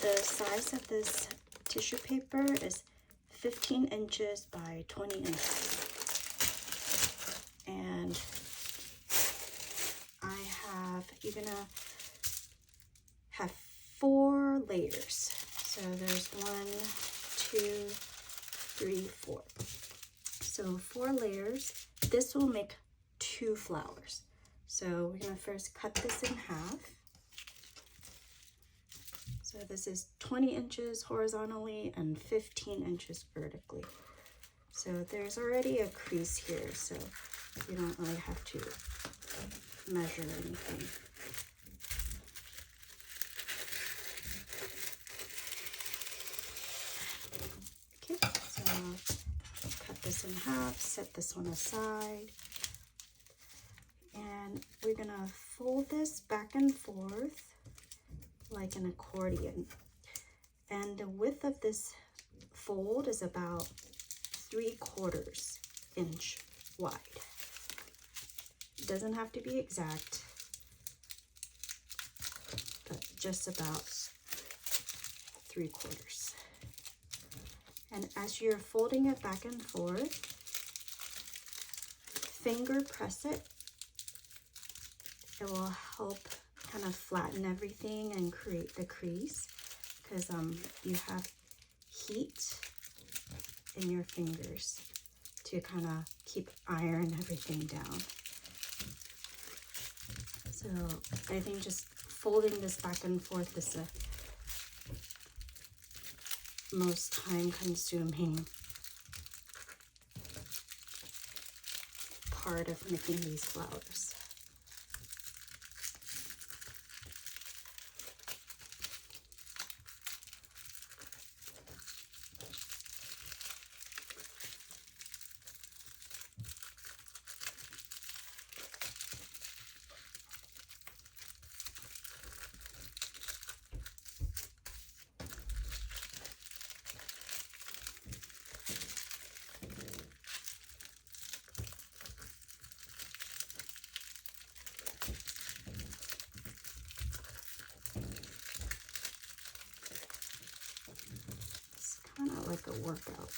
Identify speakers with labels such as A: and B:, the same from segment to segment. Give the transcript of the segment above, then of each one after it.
A: the size of this tissue paper is 15 inches by 20 inches. And you're gonna have 4 layers. So there's 1, 2, 3, 4. So 4 layers. This will make 2 flowers. So we're gonna first cut this in half. So this is 20 inches horizontally and 15 inches vertically. So there's already a crease here, so you don't really have to measure anything. Okay, so cut this in half, set this one aside, and we're gonna fold this back and forth like an accordion. And the width of this fold is about 3/4 inch wide. It doesn't have to be exact, but just about 3/4. And as you're folding it back and forth, finger press it. It will help kind of flatten everything and create the crease, because you have heat in your fingers to kind of keep iron everything down. So I think just folding this back and forth is the most time-consuming part of making these flowers. Kind of like a workout.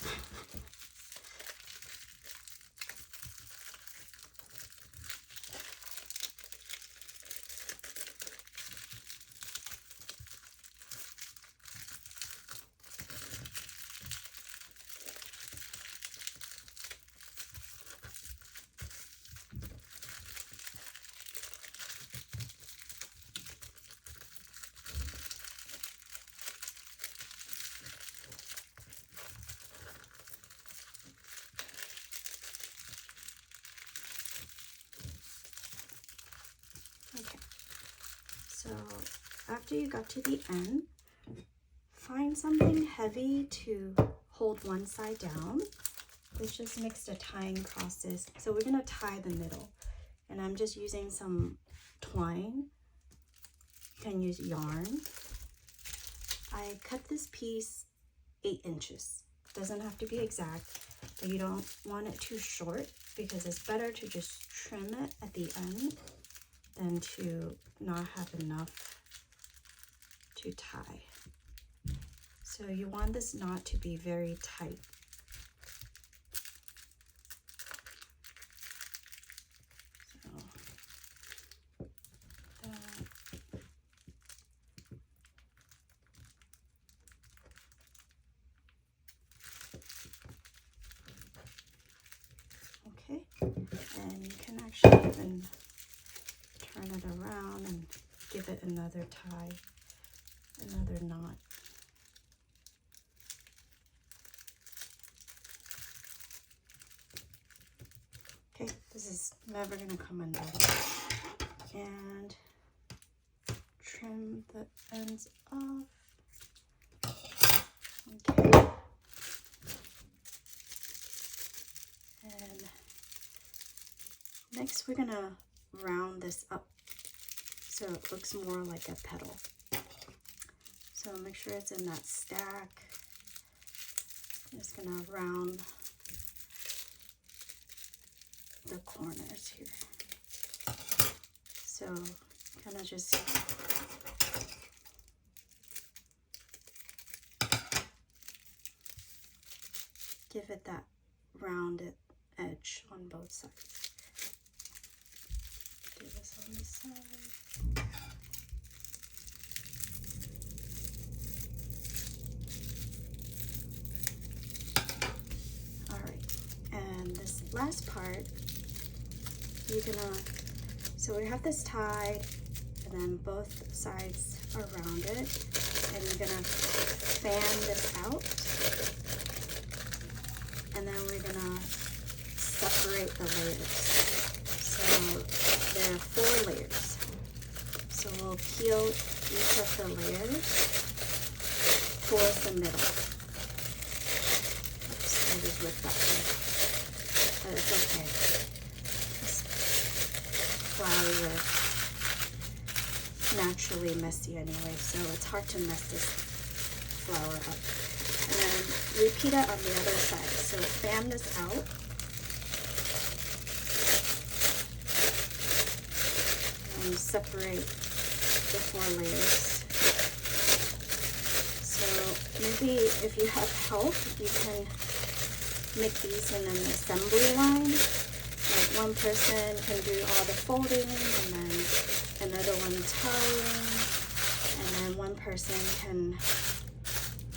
A: Okay, so after you got to the end, find something heavy to hold one side down. This just makes the tying process. So we're gonna tie the middle, and I'm just using some twine. You can use yarn. I cut this piece 8 inches. Doesn't have to be exact, but you don't want it too short, because it's better to just trim it at the end than to not have enough to tie. So you want this knot to be very tight. So that. Okay, and you can actually even turn it around and give it another tie, another knot. Okay, this is never going to come undone. And trim the ends off. Okay. And next we're going to round this up so it looks more like a petal. So make sure it's in that stack. I'm just going to round the corners here. So kind of just give it that rounded edge on both sides. Do this on this side. All right, and this last part, you're gonna, so we have this tied, and then both sides are rounded, and you're gonna fan this out, and then we're gonna separate the layers. So there are 4 layers. So we'll peel each of the layers towards the middle. Oops, I just ripped that one. But it's okay. This flower is naturally messy anyway, so it's hard to mess this flower up. And then repeat it on the other side. So fan this out. And separate the 4 layers. So maybe if you have help, you can make these in an assembly line. Like one person can do all the folding, and then another one tying, and then one person can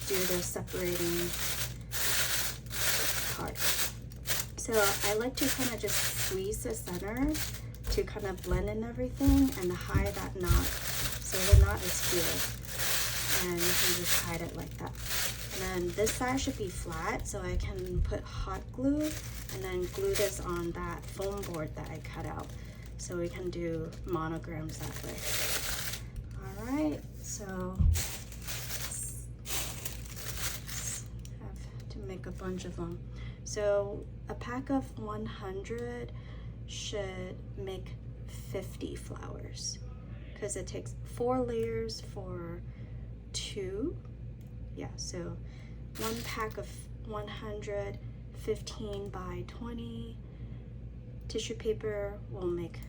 A: do the separating part. So I like to kind of just squeeze the center to kind of blend in everything and hide that knot, so the knot is here, and you can just hide it like that. And then this side should be flat, so I can put hot glue and then glue this on that foam board that I cut out, so we can do monograms that way. All right, so have to make a bunch of them. So a pack of 100 should make 50 flowers, because it takes 4 layers for 2. Yeah, so 1 pack of 100, 15 by 20 tissue paper will make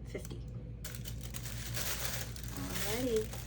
A: 50. Alrighty.